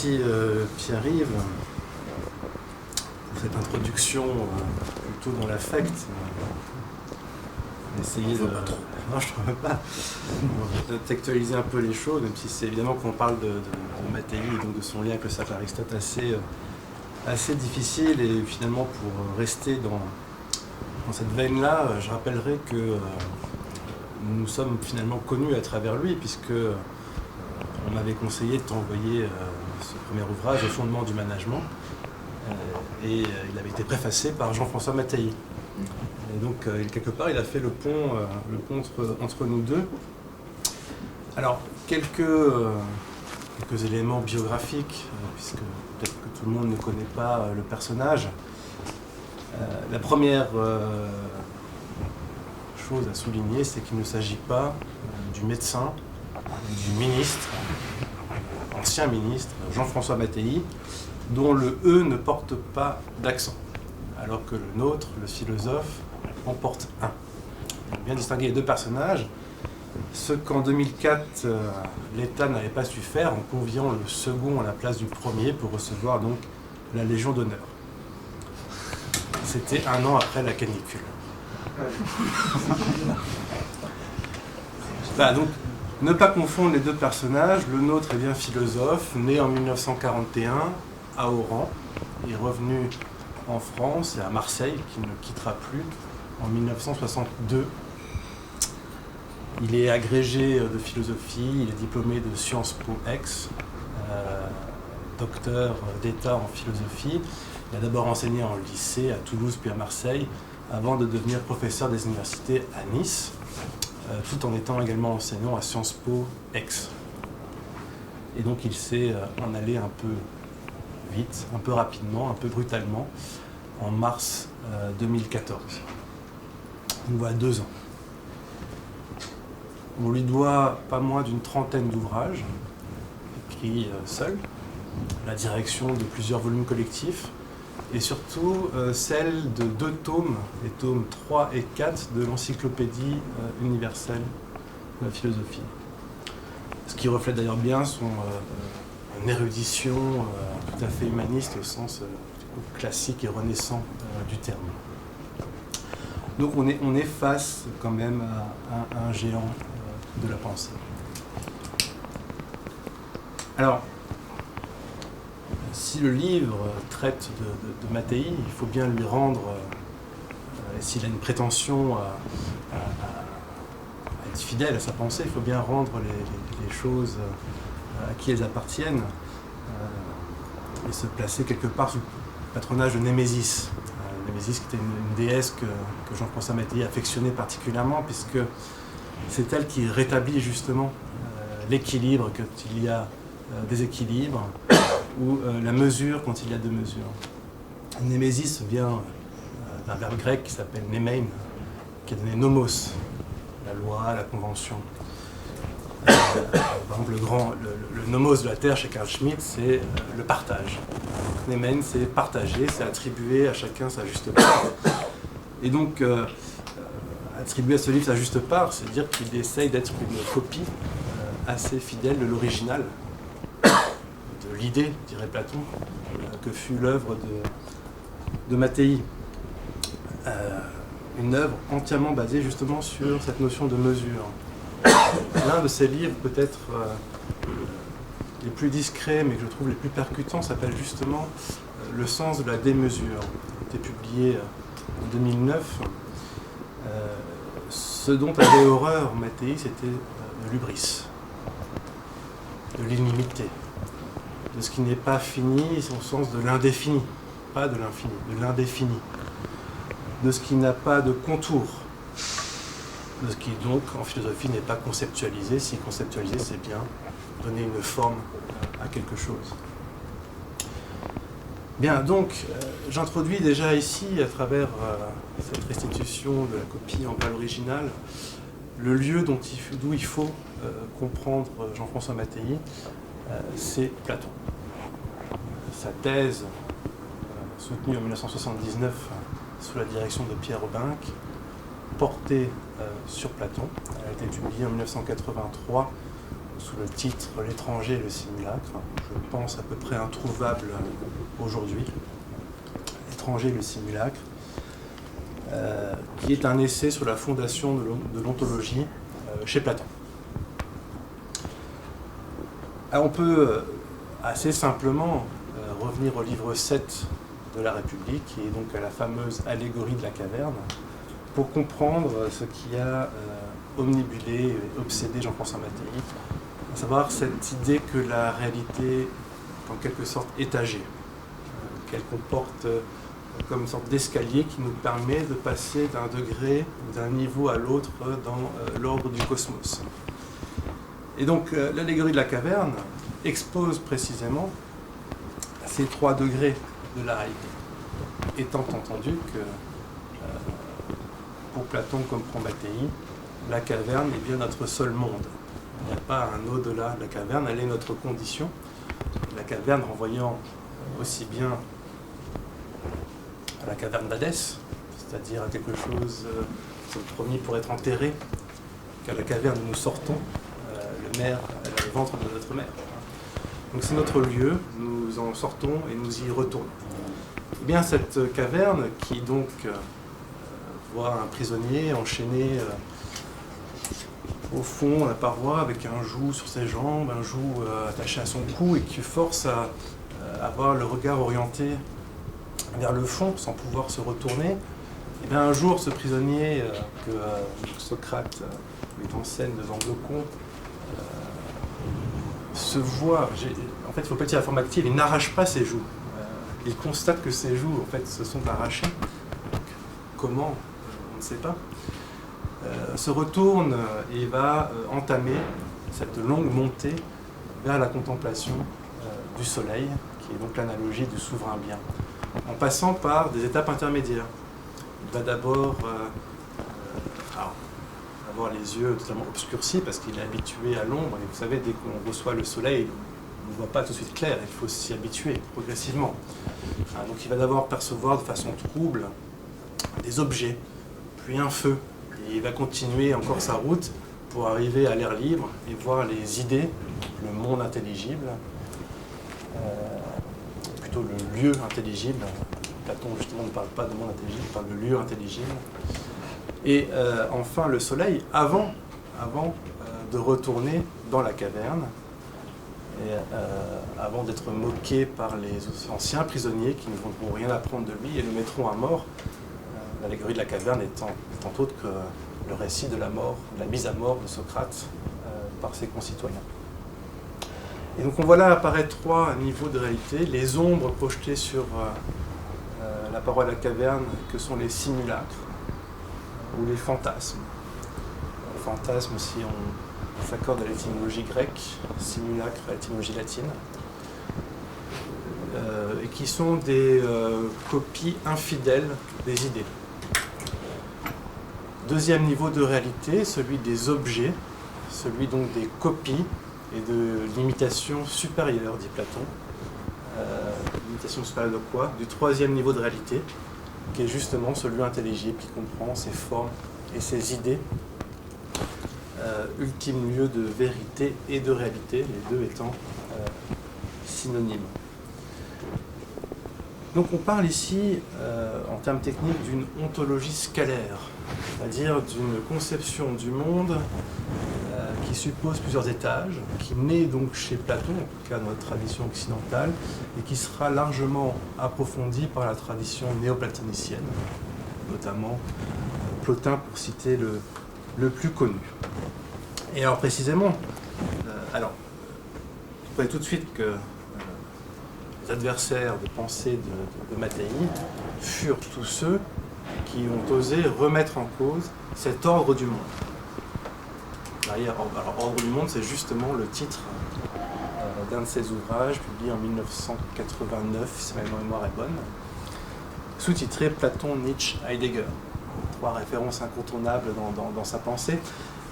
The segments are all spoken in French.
Merci Pierre-Yves pour cette introduction plutôt dans l'affect. Essayer de... Non, je ne trouve pas. De textualiser un peu les choses, même si c'est évidemment qu'on parle de Mattei et donc de son lien avec le cercle Aristote assez difficile. Et finalement, pour rester dans cette veine-là, je rappellerai que nous sommes finalement connus à travers lui, puisque on m'avait conseillé de t'envoyer ce premier ouvrage, Au fondement du management, et il avait été préfacé par Jean-François Mattei. Et donc, quelque part, il a fait le pont entre nous deux. Alors, quelques éléments biographiques, puisque peut-être que tout le monde ne connaît pas le personnage. La première chose à souligner, c'est qu'il ne s'agit pas du médecin, du ministre, ancien ministre, Jean-François Mattei, dont le « E » ne porte pas d'accent, alors que le nôtre, le philosophe, en porte un. Il faut bien distinguer les deux personnages, ce qu'en 2004, l'État n'avait pas su faire en conviant le second à la place du premier pour recevoir donc la Légion d'honneur. C'était un an après la canicule. Voilà, donc, ne pas confondre les deux personnages. Le nôtre est bien philosophe, né en 1941 à Oran, il est revenu en France et à Marseille, qu'il ne quittera plus, en 1962. Il est agrégé de philosophie, il est diplômé de Sciences Po Aix, docteur d'État en philosophie. Il a d'abord enseigné en lycée à Toulouse puis à Marseille, avant de devenir professeur des universités à Nice, tout en étant également enseignant à Sciences Po Aix. Et donc il s'est en allé un peu vite, un peu rapidement, un peu brutalement, en mars 2014. Donc voilà 2 ans. On lui doit pas moins d'une trentaine d'ouvrages, écrits seul, la direction de plusieurs volumes collectifs, et surtout celle de 2 tomes, les tomes 3 et 4 de l'Encyclopédie universelle de la philosophie. Ce qui reflète d'ailleurs bien son érudition tout à fait humaniste au sens classique et renaissant du terme. Donc on est face quand même à un géant de la pensée. Alors, si le livre traite de Mattei, il faut bien lui rendre, s'il a une prétention à être fidèle à sa pensée, il faut bien rendre les choses à qui elles appartiennent et se placer quelque part sous le patronage de Némésis. Némésis qui était une déesse que Jean-François Mattei affectionnait particulièrement, puisque c'est elle qui rétablit justement l'équilibre quand il y a déséquilibre, ou la mesure quand il y a 2 mesures. Némésis vient d'un verbe grec qui s'appelle némein, qui a donné nomos, la loi, la convention. Par exemple, le nomos de la Terre chez Carl Schmitt, c'est le partage. Némein, c'est partager, c'est attribuer à chacun sa juste part. Et donc, attribuer à ce livre sa juste part, c'est dire qu'il essaye d'être une copie assez fidèle de l'original, de l'idée, dirait Platon, que fut l'œuvre de Mattei. Une œuvre entièrement basée justement sur cette notion de mesure. L'un de ses livres, peut-être les plus discrets, mais que je trouve les plus percutants, s'appelle justement Le sens de la démesure. Il a été publié en 2009. Ce dont avait horreur Mattei, c'était de l'hubris, de l'inimité, de ce qui n'est pas fini, au sens de l'indéfini, pas de l'infini, de l'indéfini, de ce qui n'a pas de contour, de ce qui donc en philosophie n'est pas conceptualisé. Si conceptualiser, c'est bien donner une forme à quelque chose. Bien, donc j'introduis déjà ici, à travers cette restitution de la copie en pâle originale, le lieu d'où il faut comprendre Jean-François Mattei, c'est Platon. Sa thèse, soutenue en 1979 sous la direction de Pierre Aubinck, portée sur Platon. Elle a été publiée en 1983 sous le titre « L'étranger et le simulacre », je pense à peu près introuvable aujourd'hui. « L'étranger et le simulacre », qui est un essai sur la fondation de l'ontologie chez Platon. Alors on peut assez simplement revenir au livre 7 de la République, et donc à la fameuse allégorie de la caverne, pour comprendre ce qui a omnibulé et obsédé Jean-François Mattei, à savoir cette idée que la réalité est en quelque sorte étagée, qu'elle comporte comme une sorte d'escalier qui nous permet de passer d'un degré, d'un niveau à l'autre dans l'ordre du cosmos. Et donc l'allégorie de la caverne expose précisément ces 3 degrés de la réalité, étant entendu que pour Platon comme pour Mattei, la caverne est bien notre seul monde. Il n'y a pas un au-delà de la caverne, elle est notre condition. La caverne renvoyant aussi bien à la caverne d'Hadès, c'est-à-dire à quelque chose qui sommes promis pour être enterré, qu'à la caverne où nous sortons, le ventre de notre mère. Donc c'est notre lieu, nous en sortons et nous y retournons. Et bien cette caverne qui donc voit un prisonnier enchaîné au fond de la paroi avec un joug sur ses jambes, un joug attaché à son cou et qui force à avoir le regard orienté vers le fond sans pouvoir se retourner. Et bien un jour ce prisonnier que Socrate met en scène devant Glaucon se voit, en fait il ne faut pas dire la forme active, il n'arrache pas ses joues. Il constate que ses joues en fait se sont arrachées. Comment? On ne sait pas. Se retourne et va entamer cette longue montée vers la contemplation du soleil, qui est donc l'analogie du souverain bien, en passant par des étapes intermédiaires. Il va d'abord avoir les yeux totalement obscurcis parce qu'il est habitué à l'ombre, et vous savez, dès qu'on reçoit le soleil, on ne voit pas tout de suite clair, il faut s'y habituer progressivement. Donc il va d'abord percevoir de façon trouble des objets, puis un feu, et il va continuer encore sa route pour arriver à l'air libre et voir les idées, le monde intelligible, plutôt le lieu intelligible. Platon justement ne parle pas de monde intelligible, il parle de lieu intelligible. Et enfin le soleil, avant de retourner dans la caverne, et avant d'être moqué par les anciens prisonniers qui ne voudront rien apprendre de lui et le mettront à mort. L'allégorie de la caverne étant autre que le récit de la mort, de la mise à mort de Socrate par ses concitoyens. Et donc on voit là apparaître 3 niveaux de réalité, les ombres projetées sur la paroi de la caverne, que sont les simulacres ou les fantasmes. Les fantasmes, si on s'accorde à l'étymologie grecque, simulacre à l'étymologie latine, et qui sont des copies infidèles des idées. Deuxième niveau de réalité, celui des objets, celui donc des copies et de l'imitation supérieure, dit Platon. L'imitation supérieure de quoi? Du 3e niveau de réalité, qui est justement celui intelligible, qui comprend ses formes et ses idées, ultime lieu de vérité et de réalité, les deux étant synonymes. Donc on parle ici, en termes techniques, d'une ontologie scalaire, c'est-à-dire d'une conception du monde qui suppose plusieurs étages, qui naît donc chez Platon, en tout cas dans notre tradition occidentale, et qui sera largement approfondie par la tradition néoplatonicienne, notamment Plotin pour citer le plus connu. Et alors précisément, vous voyez tout de suite que les adversaires de pensée de Mattei furent tous ceux qui ont osé remettre en cause cet ordre du monde. Alors, Ordre du monde, c'est justement le titre d'un de ses ouvrages, publié en 1989, si ma mémoire est bonne, sous-titré Platon, Nietzsche, Heidegger. 3 références incontournables dans sa pensée.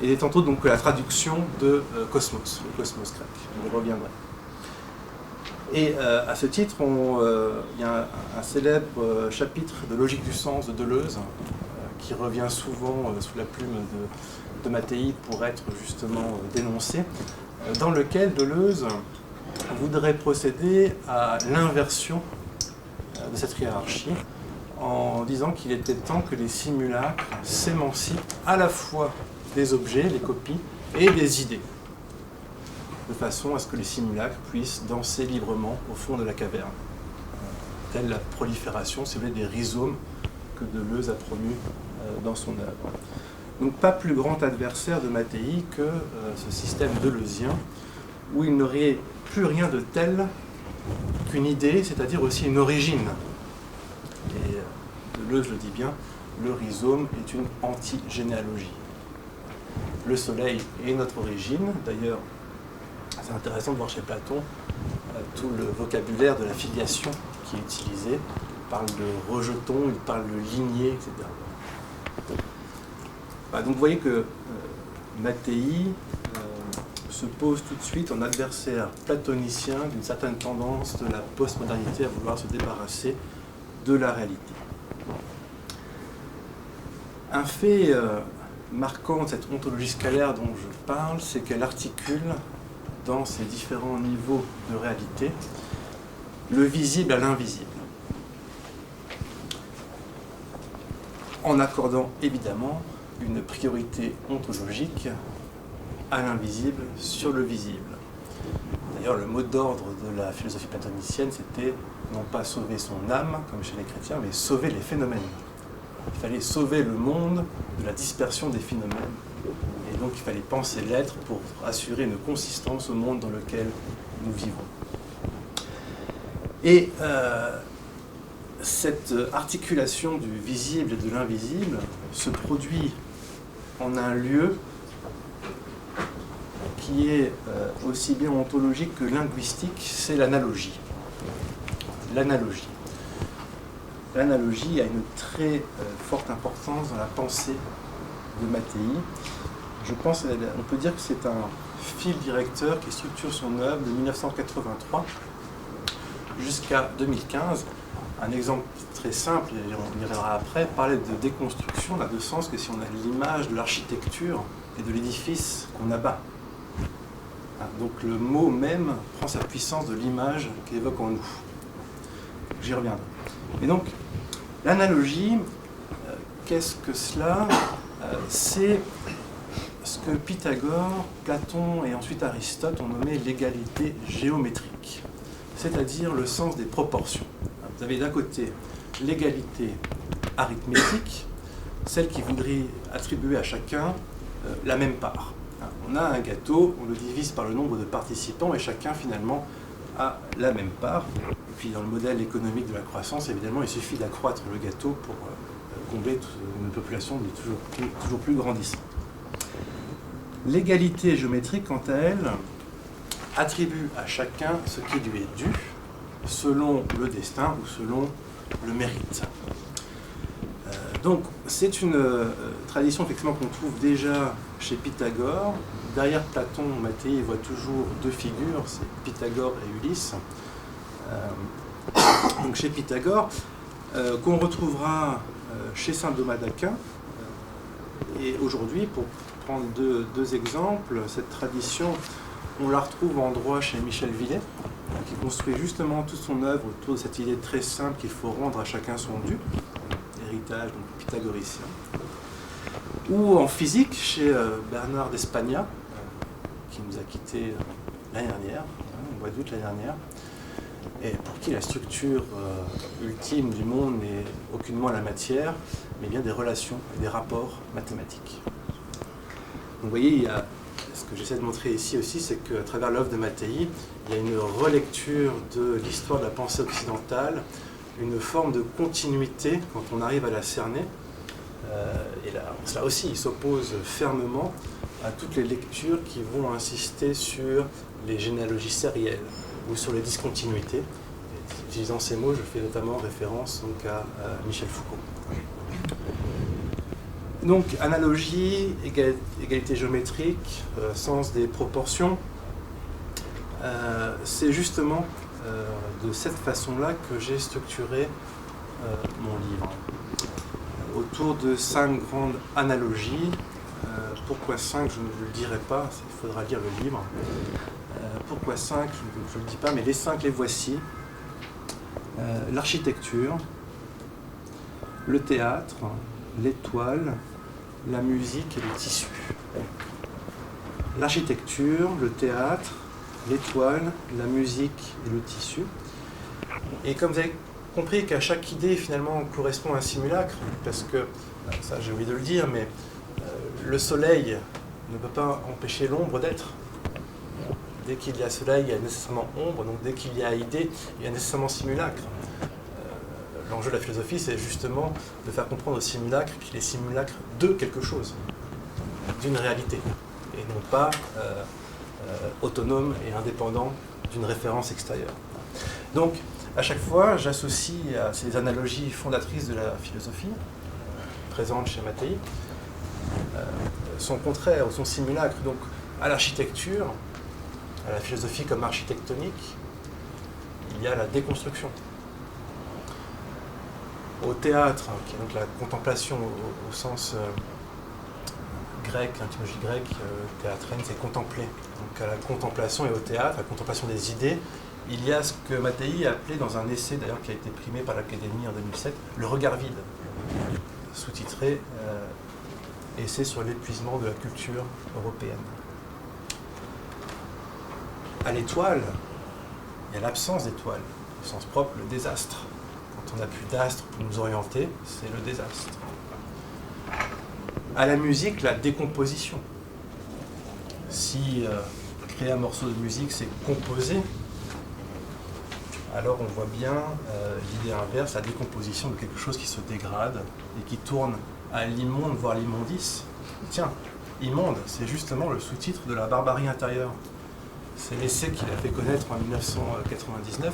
Et il est tantôt donc la traduction de Cosmos, le Cosmos grec. On y reviendrai. Et à ce titre, il y a un célèbre chapitre de Logique du sens de Deleuze qui revient souvent sous la plume de Mattei pour être justement dénoncé, dans lequel Deleuze voudrait procéder à l'inversion de cette hiérarchie en disant qu'il était temps que les simulacres s'émancipent à la fois des objets, les copies, et des idées, de façon à ce que les simulacres puissent danser librement au fond de la caverne, telle la prolifération, si vous voulez, des rhizomes que Deleuze a promu dans son œuvre. Donc pas plus grand adversaire de Mattei que ce système deleuzien, où il n'aurait plus rien de tel qu'une idée, c'est-à-dire aussi une origine. Et Deleuze le dit bien, le rhizome est une anti-généalogie. Le soleil est notre origine. D'ailleurs, c'est intéressant de voir chez Platon tout le vocabulaire de la filiation qui est utilisé. Il parle de rejeton, il parle de lignée, etc. Donc vous voyez que Mattei se pose tout de suite en adversaire platonicien d'une certaine tendance de la postmodernité à vouloir se débarrasser de la réalité. Un fait marquant de cette ontologie scalaire dont je parle, c'est qu'elle articule dans ses différents niveaux de réalité le visible à l'invisible, en accordant évidemment une priorité ontologique à l'invisible sur le visible. D'ailleurs, le mot d'ordre de la philosophie platonicienne, c'était non pas sauver son âme, comme chez les chrétiens, mais sauver les phénomènes. Il fallait sauver le monde de la dispersion des phénomènes. Et donc, il fallait penser l'être pour assurer une consistance au monde dans lequel nous vivons. Et cette articulation du visible et de l'invisible se produit en un lieu qui est aussi bien ontologique que linguistique, c'est l'analogie. L'analogie. L'analogie a une très forte importance dans la pensée de Mattei. Je pense, on peut dire que c'est un fil directeur qui structure son œuvre de 1983 jusqu'à 2015. Un exemple très simple, et on y reviendra après, parler de déconstruction n'a de sens que si on a l'image de l'architecture et de l'édifice qu'on abat. Donc le mot même prend sa puissance de l'image qu'il évoque en nous. J'y reviendrai. Et donc, l'analogie, qu'est-ce que cela ? C'est ce que Pythagore, Platon et ensuite Aristote ont nommé l'égalité géométrique, c'est-à-dire le sens des proportions. Vous avez d'un côté l'égalité arithmétique, celle qui voudrait attribuer à chacun la même part. On a un gâteau, on le divise par le nombre de participants et chacun finalement a la même part. Et puis dans le modèle économique de la croissance, évidemment, il suffit d'accroître le gâteau pour combler une population toujours plus grandissante. L'égalité géométrique, quant à elle, attribue à chacun ce qui lui est dû, selon le destin ou selon le mérite. Donc, c'est une tradition effectivement qu'on trouve déjà chez Pythagore. Derrière Platon, Mattei voit toujours deux figures, c'est Pythagore et Ulysse. Donc chez Pythagore, qu'on retrouvera chez saint Thomas d'Aquin. Et aujourd'hui, pour prendre deux exemples, cette tradition, on la retrouve en droit chez Michel Villet, qui construit justement toute son œuvre autour de cette idée très simple qu'il faut rendre à chacun son dû, héritage donc pythagoricien. Ou en physique, chez Bernard d'Espagna, qui nous a quittés l'année dernière, au mois d'août l'année dernière, et pour qui la structure ultime du monde n'est aucunement la matière, mais bien des relations et des rapports mathématiques. Donc vous voyez, ce que j'essaie de montrer ici aussi, c'est qu'à travers l'œuvre de Mattei, il y a une relecture de l'histoire de la pensée occidentale, une forme de continuité quand on arrive à la cerner. Et là, cela aussi, il s'oppose fermement à toutes les lectures qui vont insister sur les généalogies sérielles ou sur les discontinuités. Et utilisant ces mots, je fais notamment référence donc, à Michel Foucault. Donc, analogie, égalité géométrique, sens des proportions, c'est justement de cette façon-là que j'ai structuré mon livre. Autour de 5 grandes analogies Pourquoi 5, je ne le dirai pas, il faudra lire le livre. Pourquoi 5, je ne le dis pas, mais les 5, les voici. L'architecture, le théâtre, l'étoile, la musique et le tissu. L'architecture, le théâtre, l'étoile, la musique et le tissu. Et comme vous avez compris qu'à chaque idée finalement correspond à un simulacre, parce que, ça j'ai oublié de le dire, mais le soleil ne peut pas empêcher l'ombre d'être. Dès qu'il y a soleil, il y a nécessairement ombre, donc dès qu'il y a idée, il y a nécessairement simulacre. L'enjeu de la philosophie, c'est justement de faire comprendre au simulacre qu'il est simulacre de quelque chose, d'une réalité, et non pas autonome et indépendant d'une référence extérieure. Donc, à chaque fois, j'associe à ces analogies fondatrices de la philosophie, présentes chez Mattei, son contraire, ou son simulacre, donc à l'architecture, à la philosophie comme architectonique, il y a la déconstruction. Au théâtre, qui est donc la contemplation au sens grec, l'étymologie grecque, théâtrène, c'est contempler. Donc à la contemplation et au théâtre, à la contemplation des idées, il y a ce que Mattei a appelé dans un essai d'ailleurs qui a été primé par l'Académie en 2007, le regard vide, sous-titré Essai sur l'épuisement de la culture européenne. À l'étoile, il y a l'absence d'étoile, au sens propre, le désastre. Quand on n'a plus d'astre pour nous orienter, c'est le désastre. À la musique, la décomposition. Si créer un morceau de musique, c'est composer, alors on voit bien l'idée inverse, la décomposition de quelque chose qui se dégrade et qui tourne à l'immonde, voire l'immondice. Tiens, immonde, c'est justement le sous-titre de la barbarie intérieure. C'est l'essai qu'il a fait connaître en 1999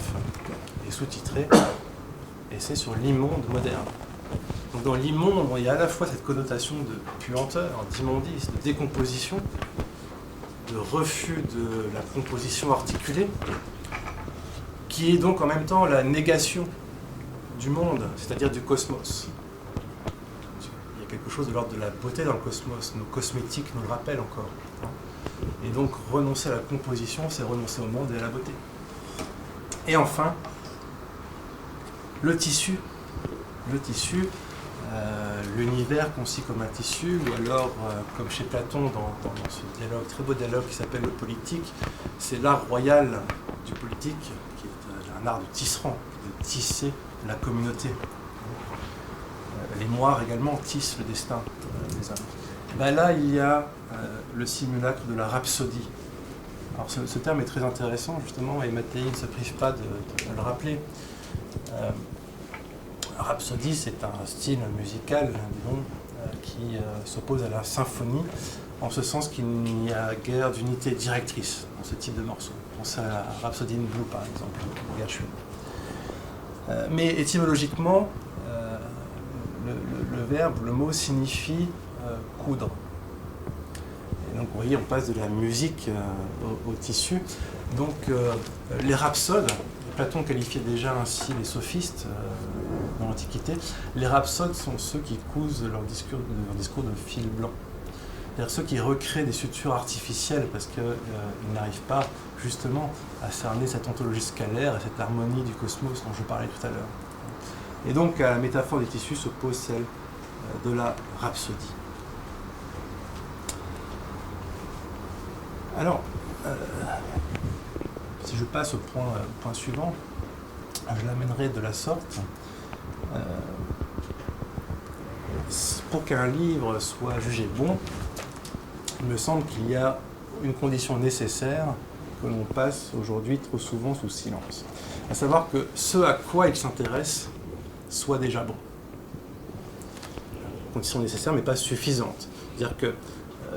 et sous-titré Essai sur l'immonde moderne. Donc dans l'immonde, il y a à la fois cette connotation de puanteur, d'immondice, de décomposition, de refus de la composition articulée, qui est donc en même temps la négation du monde, c'est-à-dire du cosmos. Il y a quelque chose de l'ordre de la beauté dans le cosmos, nos cosmétiques nous le rappellent encore. Et donc renoncer à la composition, c'est renoncer au monde et à la beauté. Et enfin, le tissu. Le tissu, l'univers conçu comme un tissu, ou alors, comme chez Platon, dans ce dialogue, très beau dialogue qui s'appelle le politique, c'est l'art royal du politique, qui est un art de tisserand, de tisser la communauté. Les moires également tissent le destin des hommes. Ben là, il y a le simulacre de la rhapsodie. Alors ce terme est très intéressant, justement, et Mattei ne se prive pas de le rappeler. Rhapsodie, c'est un style musical, disons, qui s'oppose à la symphonie, en ce sens qu'il n'y a guère d'unité directrice dans ce type de morceau. Pensez à la Rhapsody in Blue, par exemple, de Gershwin. Mais étymologiquement, le verbe, le mot signifie coudre. Et donc, vous voyez, on passe de la musique au tissu. Donc, les rhapsodes, Platon qualifiait déjà ainsi les sophistes dans l'Antiquité, les rhapsodes sont ceux qui cousent leur discours de fil blanc. C'est-à-dire ceux qui recréent des sutures artificielles parce qu'ils n'arrivent pas justement à cerner cette ontologie scalaire et cette harmonie du cosmos dont je parlais tout à l'heure. Et donc à la métaphore des tissus s'oppose celle de la rhapsodie. Alors, si je passe au point suivant, je l'amènerai de la sorte. Pour qu'un livre soit jugé bon, il me semble qu'il y a une condition nécessaire que l'on passe aujourd'hui trop souvent sous silence. À savoir que ce à quoi il s'intéresse soit déjà bon. Condition nécessaire mais pas suffisante. C'est-à-dire que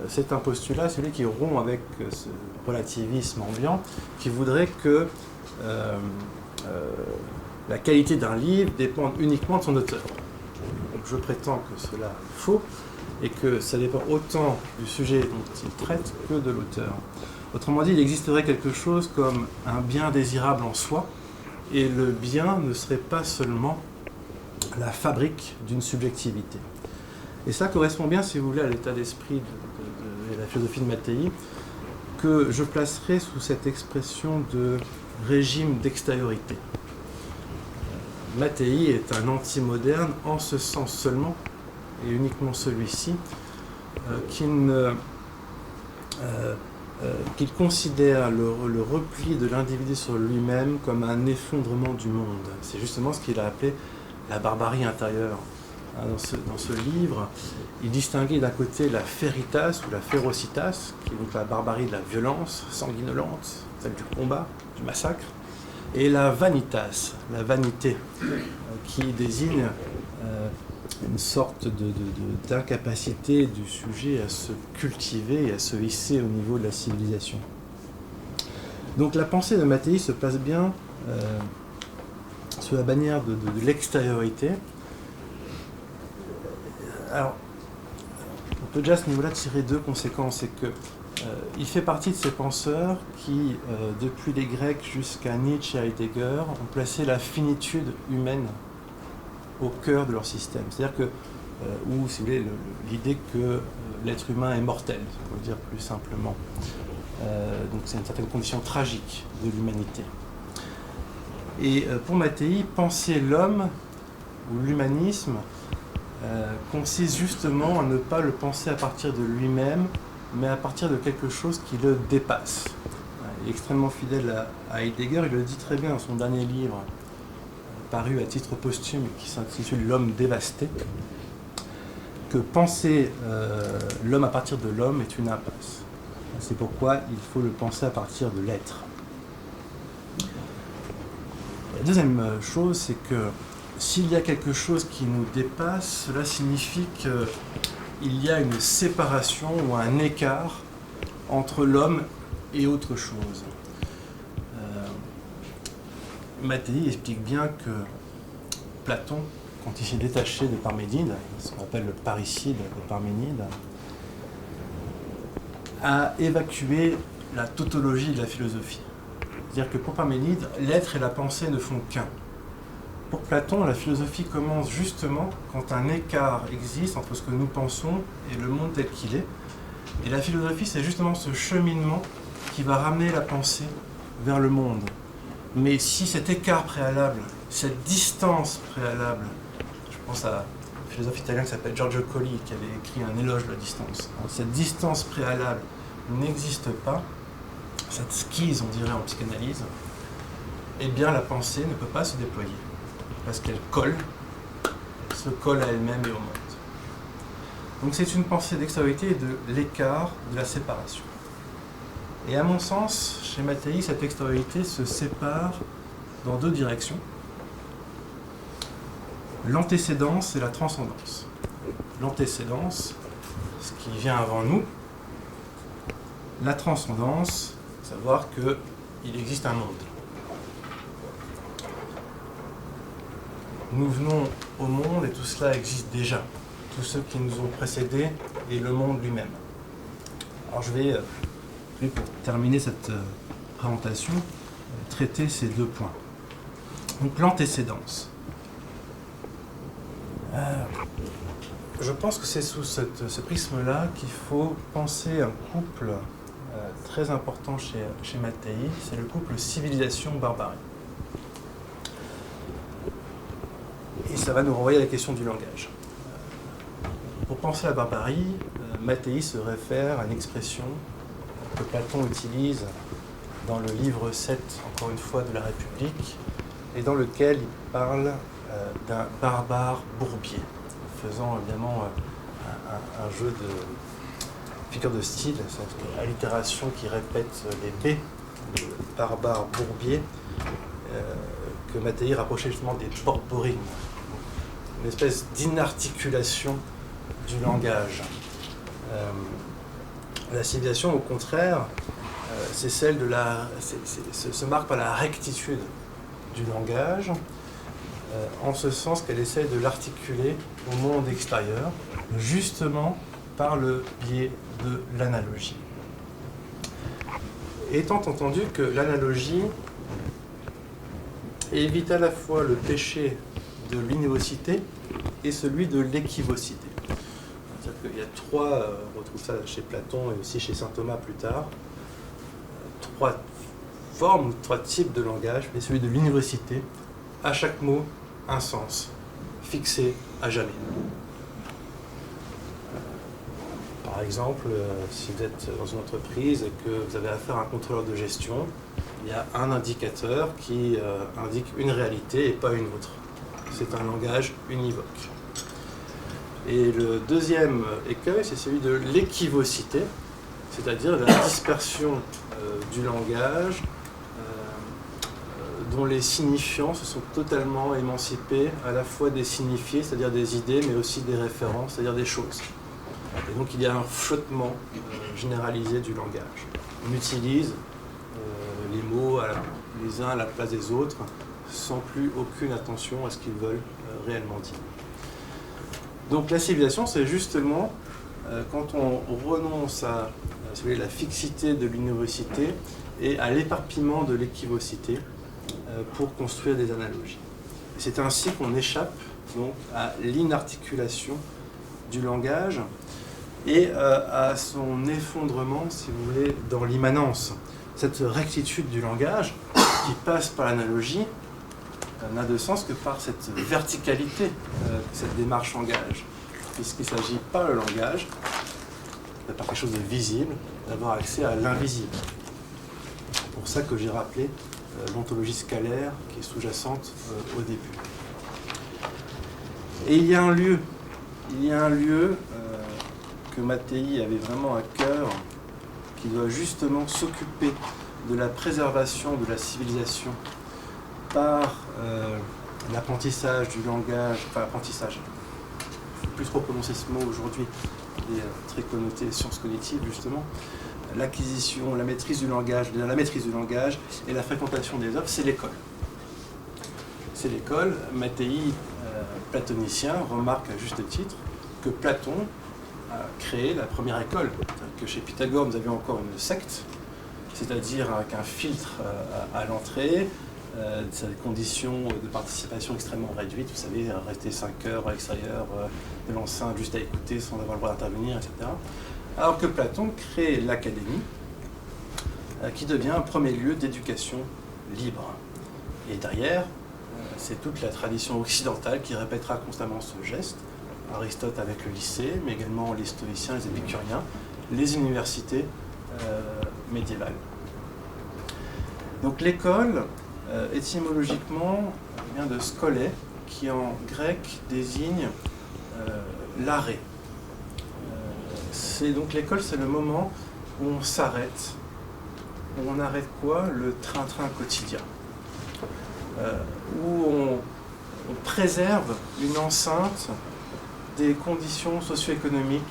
c'est un postulat, celui qui rompt avec ce relativisme ambiant, qui voudrait que la qualité d'un livre dépende uniquement de son auteur. Donc je prétends que cela est faux et que ça dépend autant du sujet dont il traite que de l'auteur. Autrement dit, il existerait quelque chose comme un bien désirable en soi, et le bien ne serait pas seulement la fabrique d'une subjectivité. Et ça correspond bien, si vous voulez, à l'état d'esprit de la philosophie de Mattei, que je placerai sous cette expression de régime d'extériorité. Mattei est un anti-moderne en ce sens seulement, et uniquement celui-ci, qu'il considère le repli de l'individu sur lui-même comme un effondrement du monde. C'est justement ce qu'il a appelé la barbarie intérieure. Dans ce livre, il distinguait d'un côté la feritas ou la ferocitas, qui est donc la barbarie de la violence sanguinolente, celle du combat, du massacre, et la vanitas, la vanité, qui désigne une sorte d'incapacité du sujet à se cultiver et à se hisser au niveau de la civilisation. Donc la pensée de Mattei se place bien sous la bannière de l'extériorité. Alors, on peut déjà à ce niveau-là tirer deux conséquences. C'est que il fait partie de ces penseurs qui, depuis les Grecs jusqu'à Nietzsche et Heidegger, ont placé la finitude humaine au cœur de leur système. C'est-à-dire que, ou si vous voulez, l'idée que l'être humain est mortel, pour le dire plus simplement. Donc c'est une certaine condition tragique de l'humanité. Et pour Mattei, penser l'homme, ou l'humanisme, consiste justement à ne pas le penser à partir de lui-même, mais à partir de quelque chose qui le dépasse. Il est extrêmement fidèle à Heidegger, il le dit très bien dans son dernier livre, paru à titre posthume, qui s'intitule « L'homme dévasté », que penser l'homme à partir de l'homme est une impasse. C'est pourquoi il faut le penser à partir de l'être. La deuxième chose, c'est que s'il y a quelque chose qui nous dépasse, cela signifie qu'il y a une séparation ou un écart entre l'homme et autre chose. Mattei explique bien que Platon, quand il s'est détaché de Parménide, ce qu'on appelle le parricide de Parménide, a évacué la tautologie de la philosophie. C'est-à-dire que pour Parménide, l'être et la pensée ne font qu'un. Pour Platon, la philosophie commence justement quand un écart existe entre ce que nous pensons et le monde tel qu'il est. Et la philosophie, c'est justement ce cheminement qui va ramener la pensée vers le monde. Mais si cet écart préalable, cette distance préalable, je pense à un philosophe italien qui s'appelle Giorgio Colli, qui avait écrit un éloge de la distance. Cette distance préalable n'existe pas, cette schise, on dirait en psychanalyse, eh bien la pensée ne peut pas se déployer, parce qu'elle se colle à elle-même et au monde. Donc c'est une pensée d'extériorité et de l'écart, de la séparation. Et à mon sens, chez Mattei, cette extériorité se sépare dans deux directions. L'antécédence et la transcendance. L'antécédence, ce qui vient avant nous. La transcendance, savoir qu'il existe un monde. Nous venons au monde et tout cela existe déjà. Tous ceux qui nous ont précédés et le monde lui-même. Alors je vais, pour terminer cette présentation, traiter ces deux points. Donc l'antécédence. Je pense que c'est sous ce prisme-là qu'il faut penser un couple très important chez Mattei, c'est le couple civilisation-barbarie. Et ça va nous renvoyer à la question du langage. Pour penser à la barbarie, Mattei se réfère à une expression que Platon utilise dans le livre 7, encore une fois, de la République, et dans lequel il parle d'un barbare bourbier, faisant évidemment un jeu de figure de style, cette allitération qui répète les B, le barbare bourbier, que Mattei rapprochait justement des borborigmes, une espèce d'inarticulation du langage. La civilisation, au contraire, c'est celle de se marque par la rectitude du langage, en ce sens qu'elle essaie de l'articuler au monde extérieur, justement par le biais de l'analogie. Étant entendu que l'analogie évite à la fois le péché de l'univocité et celui de l'équivocité. qu'il y a trois, on retrouve ça chez Platon et aussi chez saint Thomas plus tard, trois formes, trois types de langage, et celui de l'université, à chaque mot, un sens, fixé à jamais. Par exemple, si vous êtes dans une entreprise et que vous avez affaire à un contrôleur de gestion, il y a un indicateur qui indique une réalité et pas une autre. C'est un langage univoque. Et le deuxième écueil, c'est celui de l'équivocité, c'est-à-dire la dispersion du langage dont les signifiants se sont totalement émancipés à la fois des signifiés, c'est-à-dire des idées, mais aussi des références, c'est-à-dire des choses. Et donc il y a un flottement généralisé du langage. On utilise les mots les uns à la place des autres, sans plus aucune attention à ce qu'ils veulent réellement dire. Donc la civilisation, c'est justement quand on renonce à la fixité de l'université et à l'éparpillement de l'équivocité pour construire des analogies. C'est ainsi qu'on échappe donc, à l'inarticulation du langage et à son effondrement, si vous voulez, dans l'immanence. Cette rectitude du langage qui passe par l'analogie n'a de sens que par cette verticalité que cette démarche engage, puisqu'il ne s'agit pas le langage, par quelque chose de visible, d'avoir accès à l'invisible. C'est pour ça que j'ai rappelé l'ontologie scalaire qui est sous-jacente au début. Et il y a un lieu que Mattei avait vraiment à cœur, qui doit justement s'occuper de la préservation de la civilisation par l'apprentissage du langage, enfin apprentissage, il ne faut plus trop prononcer ce mot aujourd'hui, il est très connoté sciences cognitives justement, l'acquisition, la maîtrise du langage et la fréquentation des œuvres, c'est l'école. C'est l'école. Mattei, platonicien, remarque à juste titre que Platon a créé la première école. Que chez Pythagore, nous avions encore une secte, c'est-à-dire avec un filtre à l'entrée, des conditions de participation extrêmement réduites, vous savez, rester 5 heures à l'extérieur de l'enceinte juste à écouter sans avoir le droit d'intervenir, etc. Alors que Platon crée l'académie, qui devient un premier lieu d'éducation libre. Et derrière, c'est toute la tradition occidentale qui répétera constamment ce geste. Aristote avec le lycée, mais également les stoïciens, les épicuriens, les universités médiévales. Donc l'école, étymologiquement, vient de skolé, qui en grec désigne l'arrêt. Donc l'école, c'est le moment où on s'arrête. Où on arrête quoi? Le train-train quotidien. Où on préserve une enceinte des conditions socio-économiques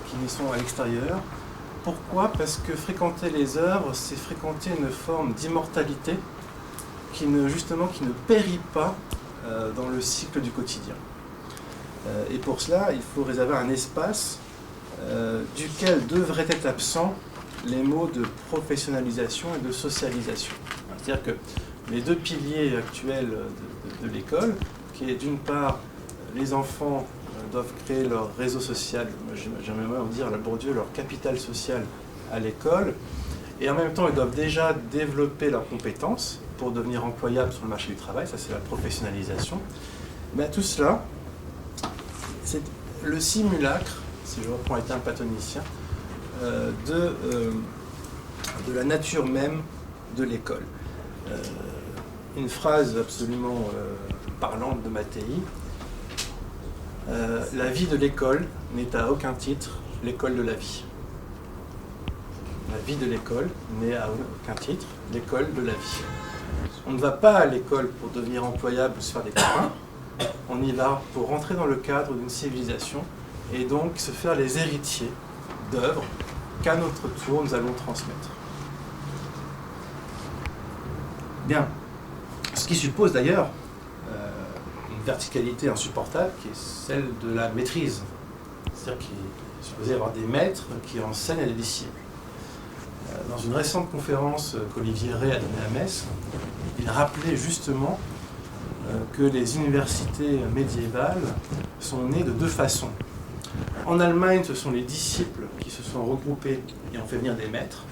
qui sont à l'extérieur. Pourquoi? Parce que fréquenter les œuvres, c'est fréquenter une forme d'immortalité qui ne périt pas dans le cycle du quotidien. Et pour cela, il faut réserver un espace duquel devraient être absents les mots de professionnalisation et de socialisation. C'est-à-dire que les deux piliers actuels de l'école, qui est d'une part, les enfants doivent créer leur réseau social, j'aimerais dire, Bourdieu, leur capital social à l'école, et en même temps, ils doivent déjà développer leurs compétences pour devenir employables sur le marché du travail, ça c'est la professionnalisation. Mais tout cela, c'est le simulacre, si je reprends les termes platonicien, de la nature même de l'école. Une phrase absolument parlante de Mattei, la vie de l'école n'est à aucun titre l'école de la vie. La vie de l'école n'est à aucun titre l'école de la vie. On ne va pas à l'école pour devenir employable ou se faire des copains, on y va pour rentrer dans le cadre d'une civilisation et donc se faire les héritiers d'œuvres qu'à notre tour nous allons transmettre. Bien. Ce qui suppose d'ailleurs une verticalité insupportable qui est celle de la maîtrise. C'est-à-dire qu'il est supposé y avoir des maîtres qui enseignent à des disciples. Dans une récente conférence qu'Olivier Rey a donnée à Metz, il rappelait justement que les universités médiévales sont nées de deux façons. En Allemagne, ce sont les disciples qui se sont regroupés et ont fait venir des maîtres.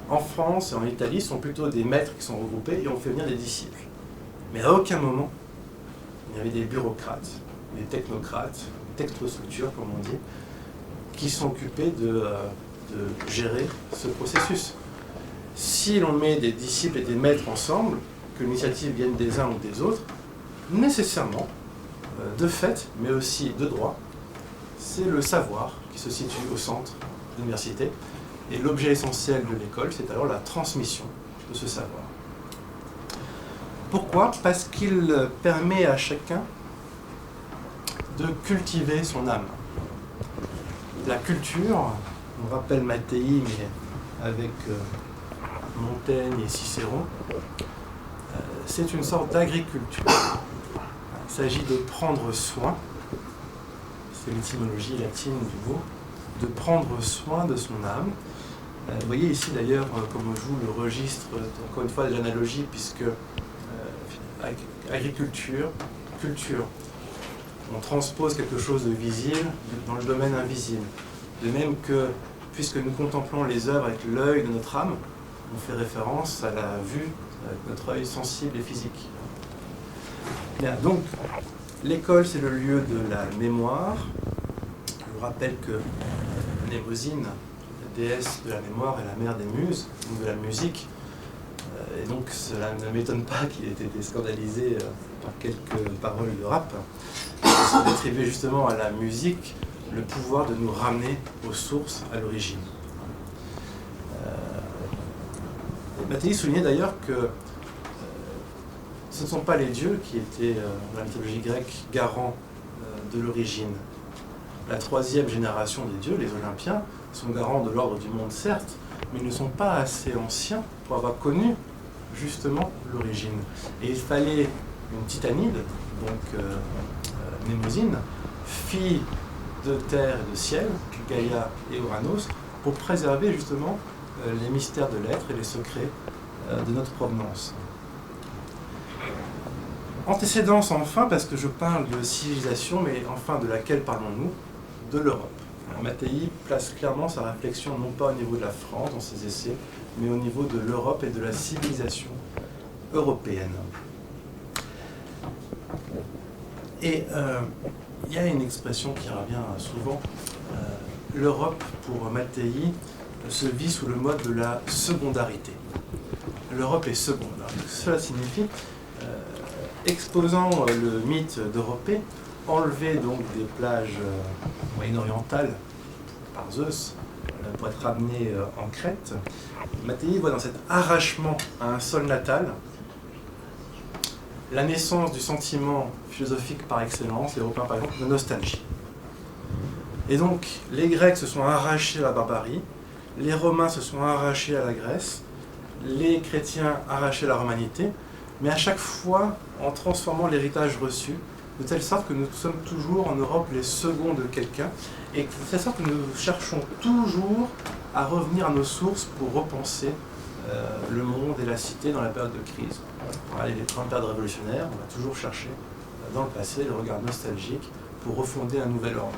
En France et en Italie, ce sont plutôt des maîtres qui sont regroupés et ont fait venir des disciples. Mais à aucun moment, il y avait des bureaucrates, des technocrates, des technostructures, comme on dit, qui sont occupés de gérer ce processus. Si l'on met des disciples et des maîtres ensemble, que l'initiative vienne des uns ou des autres, nécessairement, de fait, mais aussi de droit, c'est le savoir qui se situe au centre de l'université. Et l'objet essentiel de l'école, c'est alors la transmission de ce savoir. Pourquoi ? Parce qu'il permet à chacun de cultiver son âme. La culture, on rappelle Mattei, mais avec Montaigne et Cicéron, c'est une sorte d'agriculture. Il s'agit de prendre soin, c'est l'étymologie latine du mot, de prendre soin de son âme. Vous voyez ici d'ailleurs comme on joue le registre, encore une fois, de l'analogie, puisque agriculture, culture, on transpose quelque chose de visible dans le domaine invisible. De même que, puisque nous contemplons les œuvres avec l'œil de notre âme, on fait référence à la vue avec notre œil sensible et physique. Bien, donc, l'école, c'est le lieu de la mémoire. Je vous rappelle que Mnémosyne, la déesse de la mémoire, est la mère des muses, donc de la musique. Et donc, cela ne m'étonne pas qu'il ait été scandalisé par quelques paroles de rap. C'est d'attribuer justement à la musique le pouvoir de nous ramener aux sources, à l'origine. Mattei soulignait d'ailleurs que ce ne sont pas les dieux qui étaient, dans la mythologie grecque, garants de l'origine. La troisième génération des dieux, les Olympiens, sont garants de l'ordre du monde, certes, mais ils ne sont pas assez anciens pour avoir connu justement l'origine. Et il fallait une titanide, donc Mnémosyne, fille de terre et de ciel, Gaïa et Uranos, pour préserver justement les mystères de l'être et les secrets de notre provenance. Antécédence enfin, parce que je parle de civilisation, mais enfin de laquelle parlons-nous ? De l'Europe. Mattei place clairement sa réflexion non pas au niveau de la France dans ses essais, mais au niveau de l'Europe et de la civilisation européenne. Et il y a une expression qui revient souvent. L'Europe, pour Mattei, se vit sous le mode de la secondarité. L'Europe est secondaire. Cela signifie, exposant le mythe d'Europée, enlever donc des plages moyen-orientales par Zeus pour être ramené en Crète, Mattei voit dans cet arrachement à un sol natal la naissance du sentiment philosophique par excellence, les Européens par exemple, de nostalgie. Et donc, les Grecs se sont arrachés à la barbarie, les Romains se sont arrachés à la Grèce, les chrétiens arrachés à la romanité, mais à chaque fois en transformant l'héritage reçu, de telle sorte que nous sommes toujours en Europe les seconds de quelqu'un, et de telle sorte que nous cherchons toujours à revenir à nos sources pour repenser le monde et la cité dans la période de crise. Pour aller les 30 périodes révolutionnaires, on va toujours chercher dans le passé le regard nostalgique pour refonder un nouvel ordre.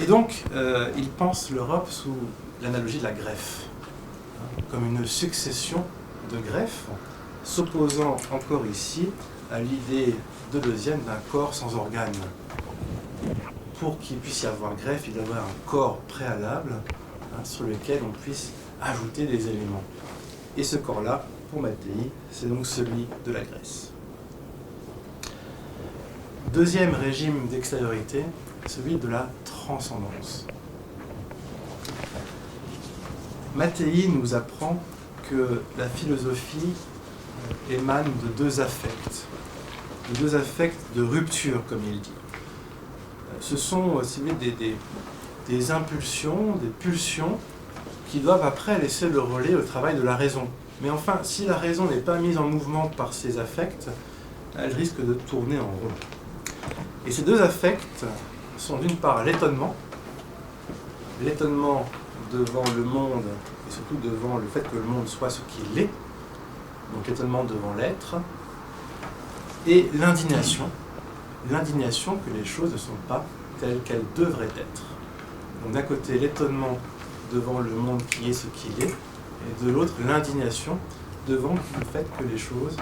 Et donc, il pense l'Europe sous l'analogie de la greffe, comme une succession de greffes, s'opposant encore ici à l'idée de Deleuzienne d'un corps sans organes. Pour qu'il puisse y avoir greffe, il doit y avoir un corps préalable sur lequel on puisse ajouter des éléments. Et ce corps-là, pour Mattei, c'est donc celui de la Grèce. Deuxième régime d'extériorité, celui de la transcendance. Mattei nous apprend que la philosophie émane de deux affects de rupture, comme il dit. Ce sont, si vous voulez, des impulsions, des pulsions qui doivent après laisser le relais au travail de la raison. Mais enfin, si la raison n'est pas mise en mouvement par ces affects, elle risque de tourner en rond. Et ces deux affects sont d'une part l'étonnement devant le monde, et surtout devant le fait que le monde soit ce qu'il est, donc l'étonnement devant l'être, et l'indignation l'indignation que les choses ne sont pas telles qu'elles devraient être. Donc d'un côté, l'étonnement devant le monde qui est ce qu'il est, et de l'autre, l'indignation devant le fait que les choses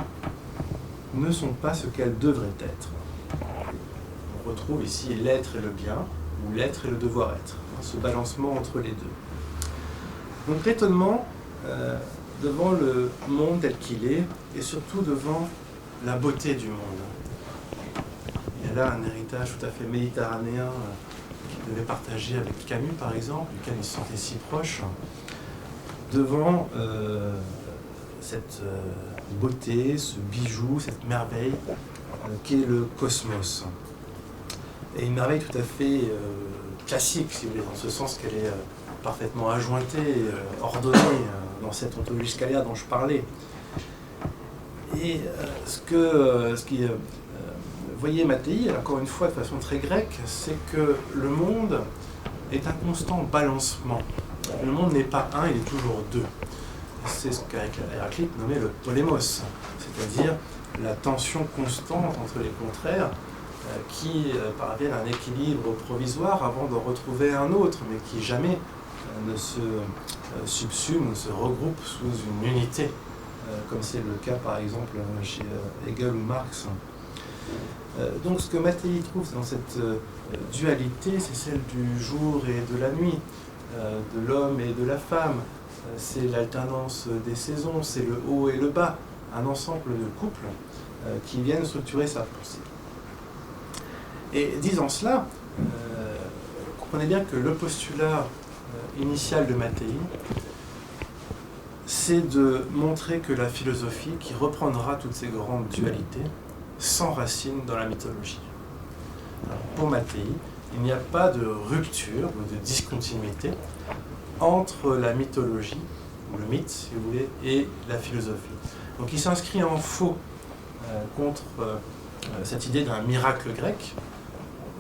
ne sont pas ce qu'elles devraient être. On retrouve ici l'être et le bien, ou l'être et le devoir-être, ce balancement entre les deux. Donc l'étonnement devant le monde tel qu'il est, et surtout devant la beauté du monde. Il y a là un héritage tout à fait méditerranéen qu'il devait partager avec Camus, par exemple, duquel il se sentait si proche, devant cette beauté, ce bijou, cette merveille qu'est le cosmos. Et une merveille tout à fait classique, si vous voulez, dans ce sens qu'elle est parfaitement ajointée, ordonnée dans cette ontologie scalaire dont je parlais. Et voyez Mattei, encore une fois de façon très grecque, c'est que le monde est un constant balancement. Le monde n'est pas un, il est toujours deux. C'est ce qu'Héraclite nommait le polémos, c'est-à-dire la tension constante entre les contraires qui parviennent à un équilibre provisoire avant de retrouver un autre, mais qui jamais ne se subsume ou se regroupe sous une unité, comme c'est le cas par exemple chez Hegel ou Marx. Donc ce que Mattei trouve dans cette dualité, c'est celle du jour et de la nuit, de l'homme et de la femme, c'est l'alternance des saisons, c'est le haut et le bas, un ensemble de couples qui viennent structurer sa pensée. Et disant cela, comprenez bien que le postulat initial de Mattei, c'est de montrer que la philosophie, qui reprendra toutes ces grandes dualités, s'enracine dans la mythologie. Alors, pour Mattei, il n'y a pas de rupture ou de discontinuité entre la mythologie, ou le mythe, si vous voulez, et la philosophie. Donc il s'inscrit en faux contre cette idée d'un miracle grec,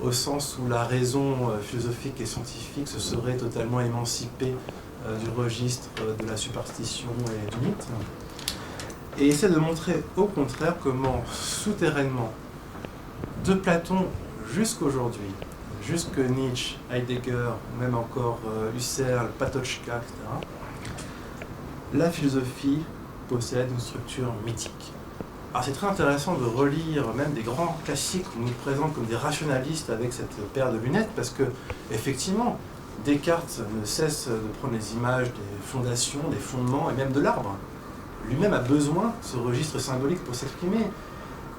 au sens où la raison philosophique et scientifique se serait totalement émancipée du registre de la superstition et du mythe, et essaie de montrer au contraire comment souterrainement, de Platon jusqu'aujourd'hui, jusque Nietzsche, Heidegger, même encore Husserl, Patočka, etc., la philosophie possède une structure mythique. Alors c'est très intéressant de relire même des grands classiques qu'on nous présente comme des rationalistes avec cette paire de lunettes, parce que effectivement, Descartes ne cesse de prendre les images des fondations, des fondements et même de l'arbre. Lui-même a besoin de ce registre symbolique pour s'exprimer.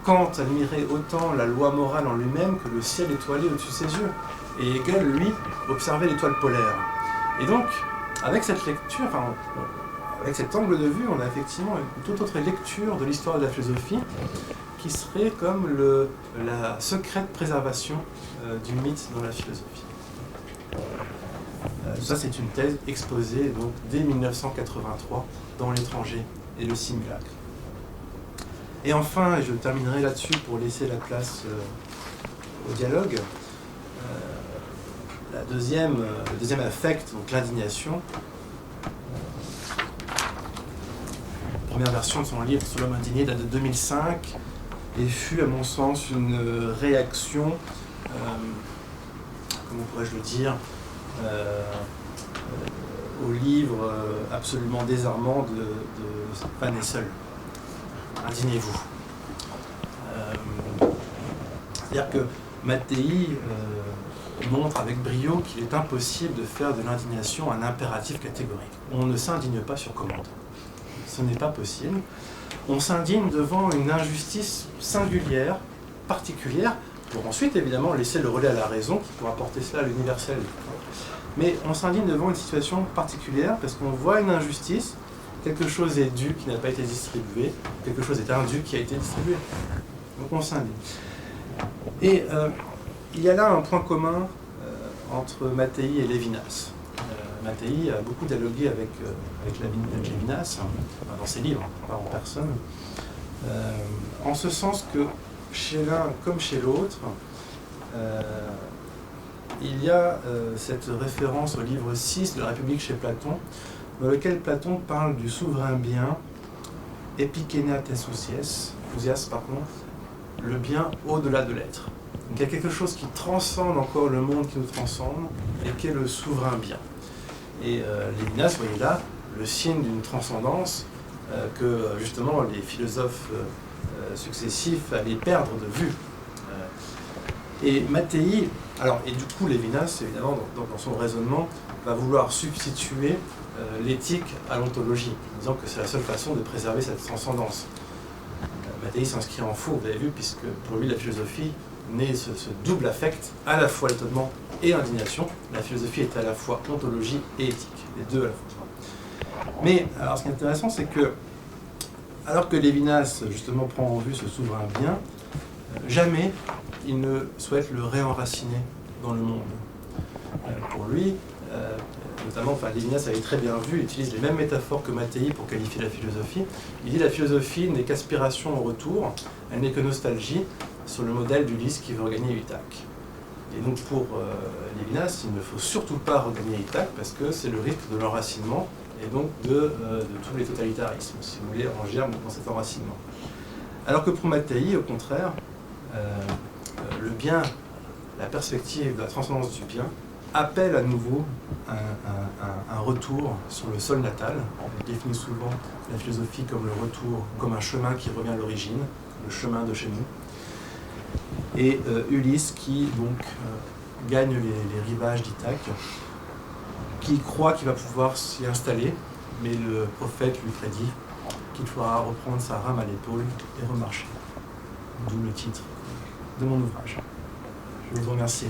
Kant admirait autant la loi morale en lui-même que le ciel étoilé au-dessus de ses yeux. Et Hegel, lui, observait l'étoile polaire. Et donc, avec cette lecture, avec cet angle de vue, on a effectivement une toute autre lecture de l'histoire de la philosophie qui serait comme la secrète préservation du mythe dans la philosophie. Ça, c'est une thèse exposée donc, dès 1983 dans L'étranger et le simulacre. Et enfin, et je terminerai là-dessus pour laisser la place au dialogue, le deuxième affect, donc l'indignation. La première version de son livre sur l'homme indigné date de 2005 et fut, à mon sens, une réaction, comment pourrais-je le dire, au livre absolument désarmant de Van Hessel. Indignez-vous. C'est-à-dire que Mattei montre avec brio qu'il est impossible de faire de l'indignation un impératif catégorique. On ne s'indigne pas sur commande. Ce n'est pas possible. On s'indigne devant une injustice singulière, particulière, pour ensuite évidemment laisser le relais à la raison qui pourra porter cela à l'universel. Mais on s'indigne devant une situation particulière parce qu'on voit une injustice, quelque chose est dû qui n'a pas été distribué, quelque chose est indu qui a été distribué. Donc on s'indigne. Et il y a là un point commun entre Mattei et Lévinas. Mattei a beaucoup dialogué avec Lévinas, dans ses livres, pas en personne, en ce sens que chez l'un comme chez l'autre, il y a cette référence au livre 6 de la République chez Platon, dans lequel Platon parle du souverain bien, epikeneatesousies, le bien au-delà de l'être. Donc il y a quelque chose qui transcende encore le monde qui nous transcende et qui est le souverain bien. Et Lévinas, vous voyez là, le signe d'une transcendance que justement les philosophes successifs allaient perdre de vue. Et Mattei, alors, et du coup Lévinas, évidemment, dans son raisonnement, va vouloir substituer l'éthique à l'ontologie, en disant que c'est la seule façon de préserver cette transcendance. Mattei s'inscrit en faux, vous avez vu, puisque pour lui la philosophie naît ce double affect, à la fois l'étonnement et l'indignation. La philosophie est à la fois ontologie et éthique, les deux à la fois. Mais alors, ce qui est intéressant, c'est que, alors que Lévinas justement prend en vue ce souverain bien, jamais il ne souhaite le réenraciner dans le monde. Pour lui, notamment, Lévinas avait très bien vu, il utilise les mêmes métaphores que Mattei pour qualifier la philosophie. Il dit la philosophie n'est qu'aspiration au retour, elle n'est que nostalgie, sur le modèle d'Ulysse qui veut regagner Ithaque. Et donc pour Lévinas, il ne faut surtout pas regagner Ithaque parce que c'est le risque de l'enracinement et donc de tous les totalitarismes, si vous voulez, en germe dans cet enracinement. Alors que pour Mattei, au contraire, le bien, la perspective de la transcendance du bien, appelle à nouveau un retour sur le sol natal. On définit souvent la philosophie comme le retour, comme un chemin qui revient à l'origine, le chemin de chez nous. Et Ulysse qui donc gagne les rivages d'Ithaque, qui croit qu'il va pouvoir s'y installer, mais le prophète lui prédit qu'il faudra reprendre sa rame à l'épaule et remarcher. D'où le titre de mon ouvrage. Je vous remercie.